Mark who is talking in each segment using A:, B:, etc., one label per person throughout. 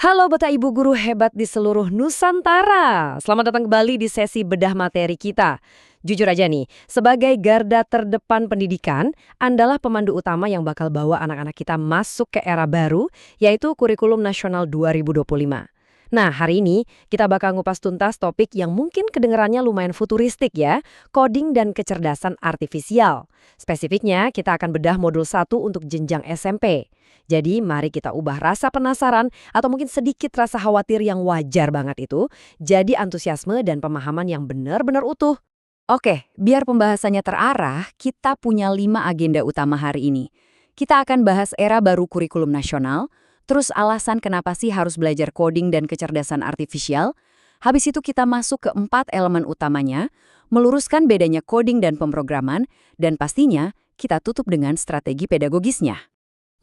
A: Halo Bapak Ibu guru hebat di seluruh Nusantara. Selamat datang kembali di sesi bedah materi kita. Jujur aja nih, sebagai garda terdepan pendidikan, Andalah pemandu utama yang bakal bawa anak-anak kita masuk ke era baru, yaitu Kurikulum Nasional 2025. Nah, hari ini kita bakal ngupas tuntas topik yang mungkin kedengarannya lumayan futuristik ya, coding dan kecerdasan artifisial. Spesifiknya, kita akan bedah modul 1 untuk jenjang SMP. Jadi, mari kita ubah rasa penasaran atau mungkin sedikit rasa khawatir yang wajar banget itu, jadi antusiasme dan pemahaman yang benar-benar utuh. Oke, biar pembahasannya terarah, kita punya 5 agenda utama hari ini. Kita akan bahas era baru kurikulum nasional, terus alasan kenapa sih harus belajar coding dan kecerdasan artifisial. Habis itu kita masuk ke 4 elemen utamanya, meluruskan bedanya coding dan pemrograman, dan pastinya kita tutup dengan strategi pedagogisnya.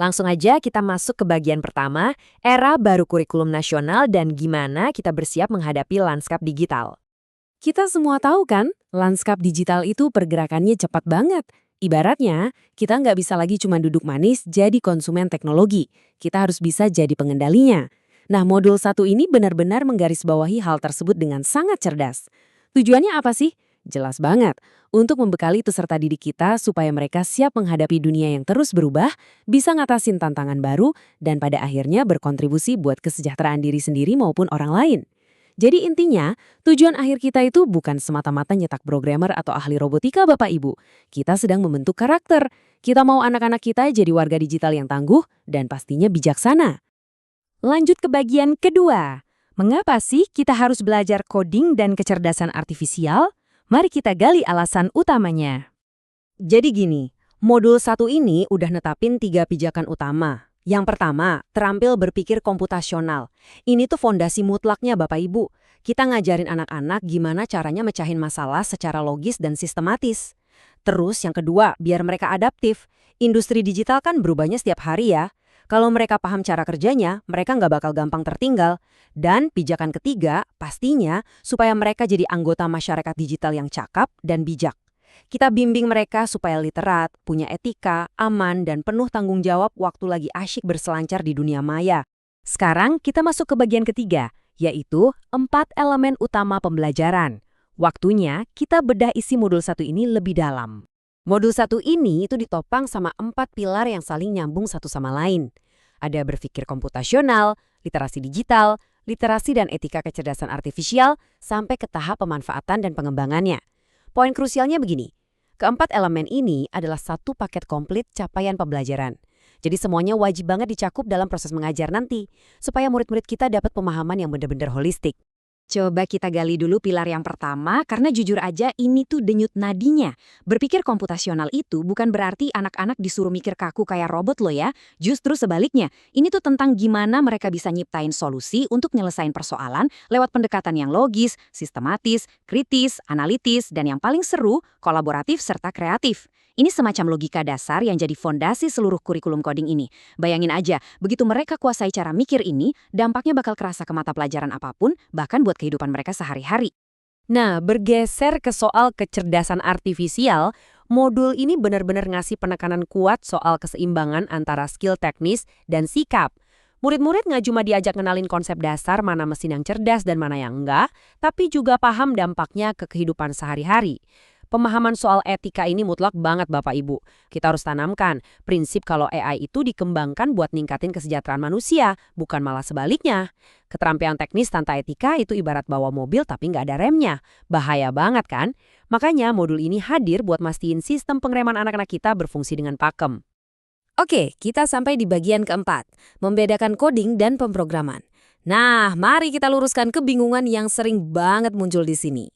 A: Langsung aja kita masuk ke bagian pertama, era baru kurikulum nasional dan gimana kita bersiap menghadapi lanskap digital. Kita semua tahu kan, lanskap digital itu pergerakannya cepat banget. Ibaratnya, kita nggak bisa lagi cuma duduk manis jadi konsumen teknologi. Kita harus bisa jadi pengendalinya. Nah, modul 1 ini benar-benar menggarisbawahi hal tersebut dengan sangat cerdas. Tujuannya apa sih? Jelas banget, untuk membekali peserta didik kita supaya mereka siap menghadapi dunia yang terus berubah, bisa ngatasin tantangan baru, dan pada akhirnya berkontribusi buat kesejahteraan diri sendiri maupun orang lain. Jadi intinya, tujuan akhir kita itu bukan semata-mata nyetak programmer atau ahli robotika Bapak Ibu. Kita sedang membentuk karakter. Kita mau anak-anak kita jadi warga digital yang tangguh dan pastinya bijaksana. Lanjut ke bagian kedua. Mengapa sih kita harus belajar coding dan kecerdasan artifisial? Mari kita gali alasan utamanya. Jadi gini, modul 1 ini udah netapin 3 pijakan utama. Yang pertama, terampil berpikir komputasional. Ini tuh fondasi mutlaknya Bapak Ibu. Kita ngajarin anak-anak gimana caranya mecahin masalah secara logis dan sistematis. Terus yang kedua, biar mereka adaptif. Industri digital kan berubahnya setiap hari ya. Kalau mereka paham cara kerjanya, mereka nggak bakal gampang tertinggal. Dan pijakan ketiga, pastinya supaya mereka jadi anggota masyarakat digital yang cakap dan bijak. Kita bimbing mereka supaya literat, punya etika, aman, dan penuh tanggung jawab waktu lagi asyik berselancar di dunia maya. Sekarang kita masuk ke bagian ketiga, yaitu 4 elemen utama pembelajaran. Waktunya kita bedah isi modul 1 ini lebih dalam. Modul 1 ini itu ditopang sama 4 pilar yang saling nyambung satu sama lain. Ada berpikir komputasional, literasi digital, literasi dan etika kecerdasan artifisial, sampai ke tahap pemanfaatan dan pengembangannya. Poin krusialnya begini, keempat elemen ini adalah satu paket komplit capaian pembelajaran. Jadi semuanya wajib banget dicakup dalam proses mengajar nanti, supaya murid-murid kita dapat pemahaman yang benar-benar holistik. Coba kita gali dulu pilar yang pertama, karena jujur aja ini tuh denyut nadinya. Berpikir komputasional itu bukan berarti anak-anak disuruh mikir kaku kayak robot loh ya. Justru sebaliknya, ini tuh tentang gimana mereka bisa nyiptain solusi untuk nyelesain persoalan lewat pendekatan yang logis, sistematis, kritis, analitis, dan yang paling seru, kolaboratif serta kreatif. Ini semacam logika dasar yang jadi fondasi seluruh kurikulum coding ini. Bayangin aja, begitu mereka kuasai cara mikir ini, dampaknya bakal kerasa ke mata pelajaran apapun, bahkan buat kehidupan mereka sehari-hari. Nah, bergeser ke soal kecerdasan artifisial, modul ini benar-benar ngasih penekanan kuat soal keseimbangan antara skill teknis dan sikap. Murid-murid nggak cuma diajak kenalin konsep dasar mana mesin yang cerdas dan mana yang enggak, tapi juga paham dampaknya ke kehidupan sehari-hari. Pemahaman soal etika ini mutlak banget Bapak Ibu. Kita harus tanamkan prinsip kalau AI itu dikembangkan buat ningkatin kesejahteraan manusia, bukan malah sebaliknya. Keterampilan teknis tanpa etika itu ibarat bawa mobil tapi nggak ada remnya. Bahaya banget kan? Makanya modul ini hadir buat mastiin sistem pengereman anak-anak kita berfungsi dengan pakem. Oke, kita sampai di bagian keempat, membedakan coding dan pemrograman. Nah, mari kita luruskan kebingungan yang sering banget muncul di sini.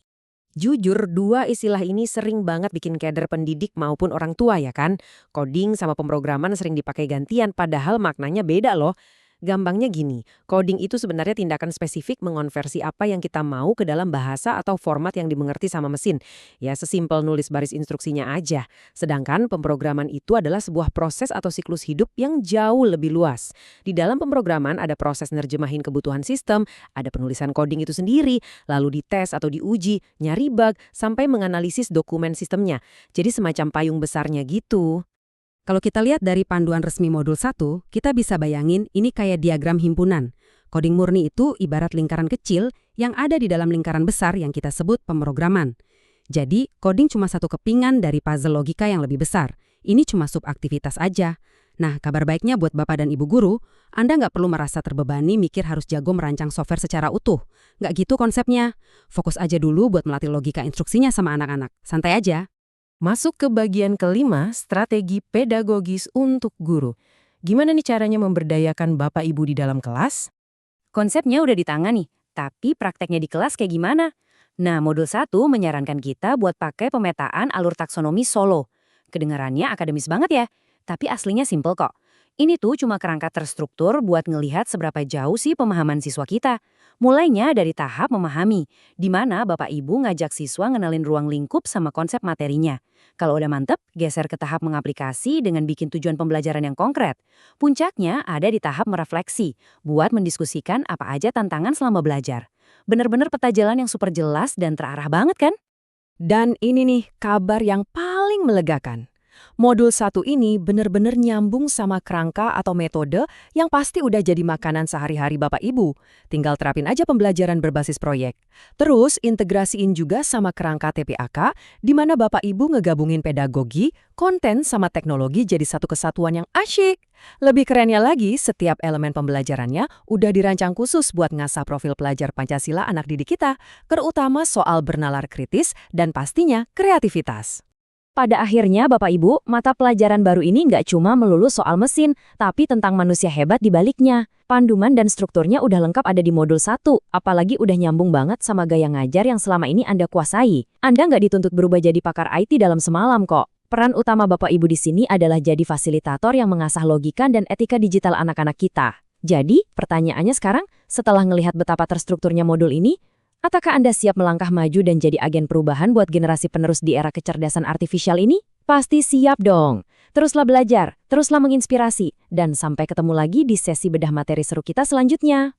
A: Jujur, 2 istilah ini sering banget bikin keder pendidik maupun orang tua ya kan? Coding sama pemrograman sering dipakai gantian padahal maknanya beda loh. Gampangnya gini, coding itu sebenarnya tindakan spesifik mengonversi apa yang kita mau ke dalam bahasa atau format yang dimengerti sama mesin. Ya sesimpel nulis baris instruksinya aja. Sedangkan pemrograman itu adalah sebuah proses atau siklus hidup yang jauh lebih luas. Di dalam pemrograman ada proses nerjemahin kebutuhan sistem, ada penulisan coding itu sendiri, lalu dites atau diuji, nyari bug, sampai menganalisis dokumen sistemnya. Jadi semacam payung besarnya gitu. Kalau kita lihat dari panduan resmi modul 1, kita bisa bayangin ini kayak diagram himpunan.
B: Coding murni itu ibarat lingkaran kecil yang ada di dalam lingkaran besar yang kita sebut pemrograman. Jadi, coding cuma satu kepingan dari puzzle logika yang lebih besar. Ini cuma subaktivitas aja. Nah, kabar baiknya buat Bapak dan Ibu guru, Anda nggak perlu merasa terbebani mikir harus jago merancang software secara utuh. Nggak gitu konsepnya. Fokus aja dulu buat melatih logika instruksinya sama anak-anak. Santai aja.
C: Masuk ke bagian kelima, strategi pedagogis untuk guru. Gimana nih caranya memberdayakan Bapak Ibu di dalam kelas?
A: Konsepnya udah di tangan nih, tapi prakteknya di kelas kayak gimana? Nah, modul 1 menyarankan kita buat pakai pemetaan alur taksonomi solo. Kedengarannya akademis banget ya, tapi aslinya simple kok. Ini tuh cuma kerangka terstruktur buat ngelihat seberapa jauh sih pemahaman siswa kita. Mulainya dari tahap memahami, di mana Bapak Ibu ngajak siswa ngenalin ruang lingkup sama konsep materinya. Kalau udah mantep, geser ke tahap mengaplikasi dengan bikin tujuan pembelajaran yang konkret. Puncaknya ada di tahap merefleksi, buat mendiskusikan apa aja tantangan selama belajar. Bener-bener peta jalan yang super jelas dan terarah banget kan?
D: Dan ini nih kabar yang paling melegakan. Modul 1 ini benar-benar nyambung sama kerangka atau metode yang pasti udah jadi makanan sehari-hari Bapak Ibu. Tinggal terapin aja pembelajaran berbasis proyek. Terus integrasiin juga sama kerangka TPAK, di mana Bapak Ibu ngegabungin pedagogi, konten sama teknologi jadi satu kesatuan yang asyik. Lebih kerennya lagi, setiap elemen pembelajarannya udah dirancang khusus buat ngasah profil pelajar Pancasila anak didik kita, terutama soal bernalar kritis dan pastinya kreativitas.
A: Pada akhirnya, Bapak Ibu, mata pelajaran baru ini nggak cuma melulu soal mesin, tapi tentang manusia hebat di baliknya. Panduman dan strukturnya udah lengkap ada di modul 1, apalagi udah nyambung banget sama gaya ngajar yang selama ini Anda kuasai. Anda nggak dituntut berubah jadi pakar IT dalam semalam kok. Peran utama Bapak Ibu di sini adalah jadi fasilitator yang mengasah logika dan etika digital anak-anak kita. Jadi, pertanyaannya sekarang, setelah ngelihat betapa terstrukturnya modul ini, apakah Anda siap melangkah maju dan jadi agen perubahan buat generasi penerus di era kecerdasan artifisial ini? Pasti siap dong. Teruslah belajar, teruslah menginspirasi, dan sampai ketemu lagi di sesi bedah materi seru kita selanjutnya.